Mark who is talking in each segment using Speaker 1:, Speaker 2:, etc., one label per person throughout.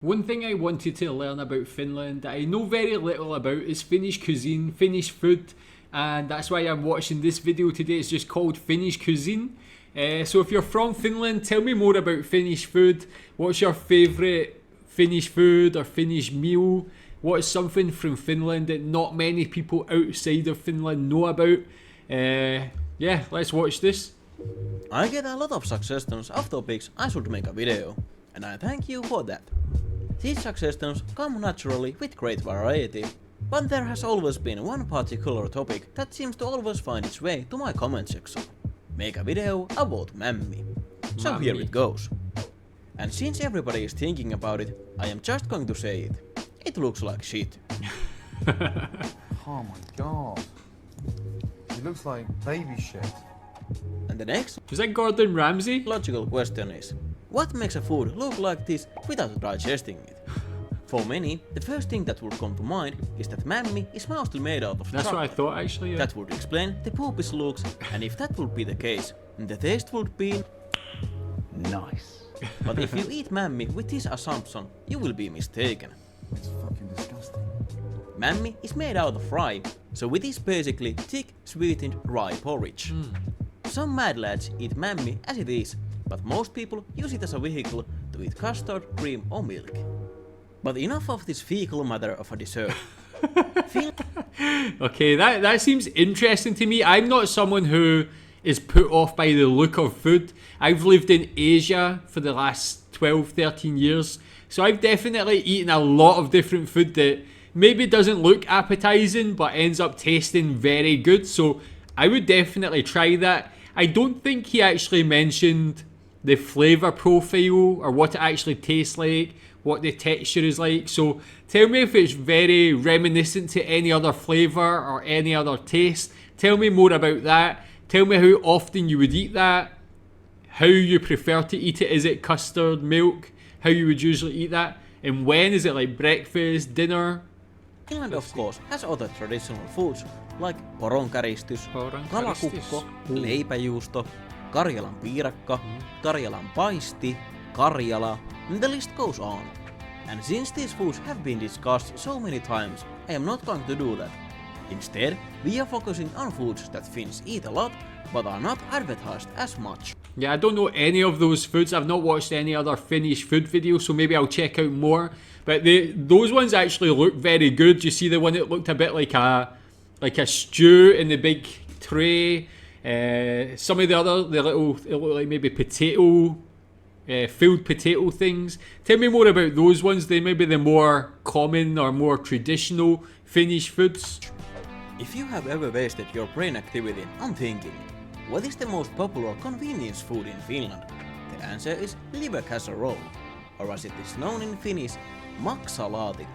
Speaker 1: One thing I wanted to learn about Finland that I know very little about is Finnish cuisine, Finnish food, and that's why I'm watching this video today. It's just called Finnish Cuisine. So if you're from Finland, tell me more about Finnish food. What's your favourite Finnish food or Finnish meal? What is something from Finland that not many people outside of Finland know about? Yeah, let's watch this.
Speaker 2: I get a lot of suggestions of topics I should make a video, and I thank you for that. These suggestions come naturally with great variety, but there has always been one particular topic that seems to always find its way to my comment section. Make a video about Mämmi. So here it goes. And since everybody is thinking about it, I am just going to say it. It looks like shit.
Speaker 3: Oh my god. It looks like baby shit.
Speaker 2: And the next
Speaker 1: Was that Gordon Ramsay?
Speaker 2: logical question is, what makes a food look like this without digesting it? For many, the first thing that would come to mind is that Mämmi is mostly made out of
Speaker 1: That's what I
Speaker 2: chocolate.
Speaker 1: thought actually. Yeah.
Speaker 2: That would explain the poopish looks, and if that would be the case, the taste would be...
Speaker 3: Nice.
Speaker 2: But if you eat Mämmi with this assumption, you will be mistaken.
Speaker 3: It's fucking disgusting.
Speaker 2: Mämmi is made out of rye, so it is basically thick, sweetened rye porridge. Some mad lads eat Mämmi as it is, but most people use it as a vehicle to eat custard, cream or milk. But enough of this fecal matter of a dessert.
Speaker 1: Okay, that seems interesting to me. I'm not someone who is put off by the look of food. I've lived in Asia for the last 12, 13 years. So I've definitely eaten a lot of different food that maybe doesn't look appetizing but ends up tasting very good. So I would definitely try that. I don't think he actually mentioned the flavour profile or what it actually tastes like, what the texture is like. So tell me if it's very reminiscent to any other flavour or any other taste. Tell me more about that. Tell me how often you would eat that, how you prefer to eat it. Is it custard, milk, how you would usually eat that, and when? Is it like breakfast, dinner?
Speaker 2: Finland of course has other traditional foods like poronkaristys, kalakukko, leipäjuusto, Karjalan piirakka, Karjalan paisti, Karjala, and the list goes on. And since these foods have been discussed so many times, I am not going to do that. Instead, we are focusing on foods that Finns eat a lot, but are not advertised as much.
Speaker 1: Yeah, I don't know any of those foods. I've not watched any other Finnish food videos, so maybe I'll check out more. But those ones actually look very good. You see the one that looked a bit like a stew in the big tray. Some of the other, it looked like maybe potato, filled potato things. Tell me more about those ones. They may be the more common or more traditional Finnish foods.
Speaker 2: If you have ever wasted your brain activity on thinking, what is the most popular convenience food in Finland? The answer is liver casserole, or as it is known in Finnish, maksalaatikko.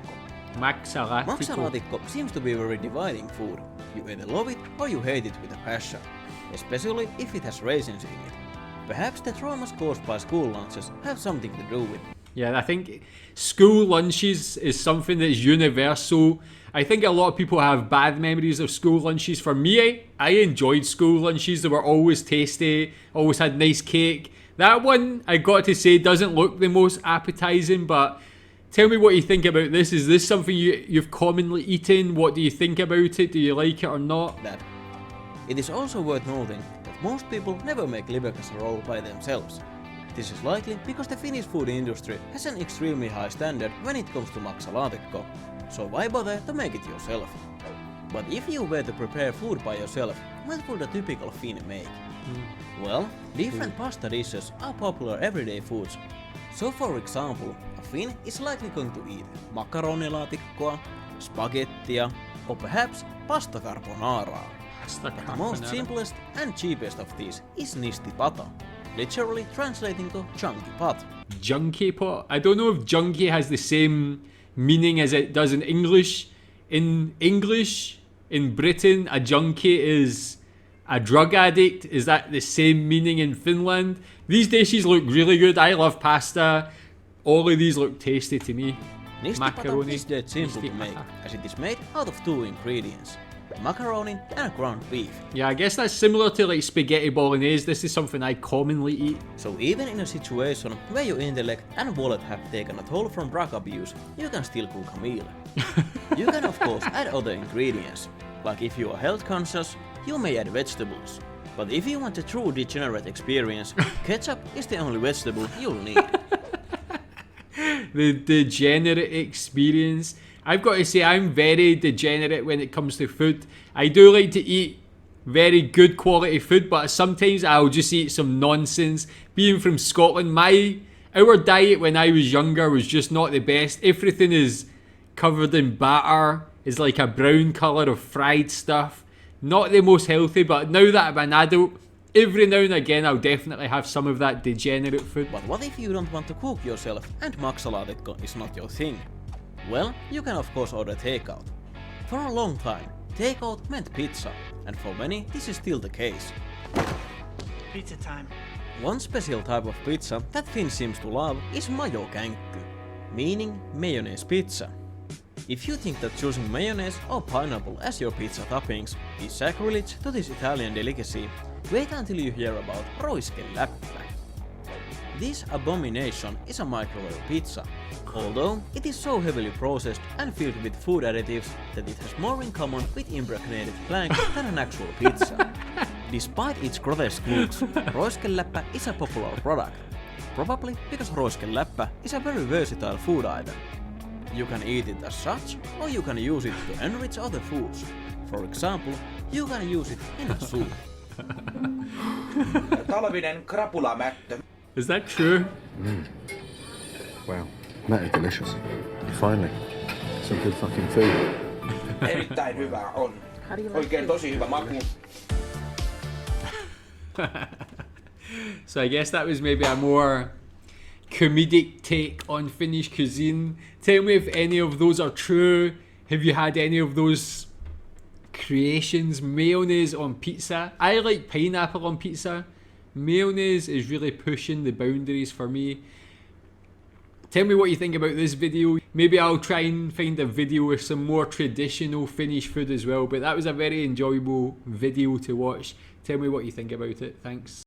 Speaker 1: Maksalaatikko.
Speaker 2: Maksalaatikko seems to be a very dividing food. You either love it or you hate it with a passion, especially if it has raisins in it. Perhaps the traumas caused by school lunches have something to do with it.
Speaker 1: Yeah, I think school lunches is something that is universal. I think a lot of people have bad memories of school lunches. For me, I enjoyed school lunches. They were always tasty, always had nice cake. That one, I got to say, doesn't look the most appetizing, but tell me what you think about this. Is this something you've commonly eaten? What do you think about it? Do you like it or not?
Speaker 2: That. It is also worth noting that most people never make liver casserole by themselves. This is likely because the Finnish food industry has an extremely high standard when it comes to maksalaatikko, so why bother to make it yourself? But if you were to prepare food by yourself, what would a typical Finn make? Well, different pasta dishes are popular everyday foods. So for example, a Finn is likely going to eat makaronilaatikkoa, spaghettia, or perhaps pasta carbonaraa. But the most simplest and cheapest of these is nistipata, literally translating to chunky pot.
Speaker 1: Junkie pot? I don't know if junkie has the same meaning as it does in English. In English, in Britain, a junkie is a drug addict. Is that the same meaning in Finland? These dishes look really good. I love pasta. All of these look tasty to me.
Speaker 2: Nistipata
Speaker 1: Macaroni.
Speaker 2: is dead simple to make,
Speaker 1: Nistipata.
Speaker 2: as it is made out of two ingredients, macaroni and ground beef.
Speaker 1: Yeah, I guess that's similar to like spaghetti bolognese. This is something I commonly eat.
Speaker 2: So even in a situation where your intellect and wallet have taken a toll from drug abuse, you can still cook a meal. You can of course add other ingredients, like if you are health conscious, you may add vegetables. But if you want a true degenerate experience, ketchup is the only vegetable you'll need.
Speaker 1: The degenerate experience. I've got to say, I'm very degenerate when it comes to food. I do like to eat very good quality food, but sometimes I'll just eat some nonsense. Being from Scotland, our diet when I was younger was just not the best. Everything is covered in batter. It's like a brown colour of fried stuff. Not the most healthy, but now that I'm an adult, every now and again I'll definitely have some of that degenerate food.
Speaker 2: But what if you don't want to cook yourself and maksalaatikko is not your thing? Well, you can of course order takeout. For a long time, takeout meant pizza, and for many this is still the case.
Speaker 4: Pizza time.
Speaker 2: One special type of pizza that Finns seems to love is majokänkky, meaning mayonnaise pizza. If you think that choosing mayonnaise or pineapple as your pizza toppings is sacrilege to this Italian delicacy, wait until you hear about roiskeläppä. This abomination is a microwave pizza, although it is so heavily processed and filled with food additives that it has more in common with impregnated plank than an actual pizza. Despite its grotesque looks, roiskeläppä is a popular product, probably because roiskeläppä is a very versatile food item. You can eat it as such, or you can use it to enrich other foods. For example, you can use it in a soup.
Speaker 4: Talvinen krapulamättö.
Speaker 1: Is that true?
Speaker 3: Wow, that is delicious. Finally, some good fucking food.
Speaker 4: Erittäin hyvää on. Oikein tosi hyvä maku.
Speaker 1: So I guess that was maybe a more comedic take on Finnish cuisine. Tell me if any of those are true. Have you had any of those creations? Mayonnaise on pizza. I like pineapple on pizza. Mayonnaise is really pushing the boundaries for me. Tell me what you think about this video. Maybe I'll try and find a video with some more traditional Finnish food as well. But that was a very enjoyable video to watch. Tell me what you think about it. Thanks.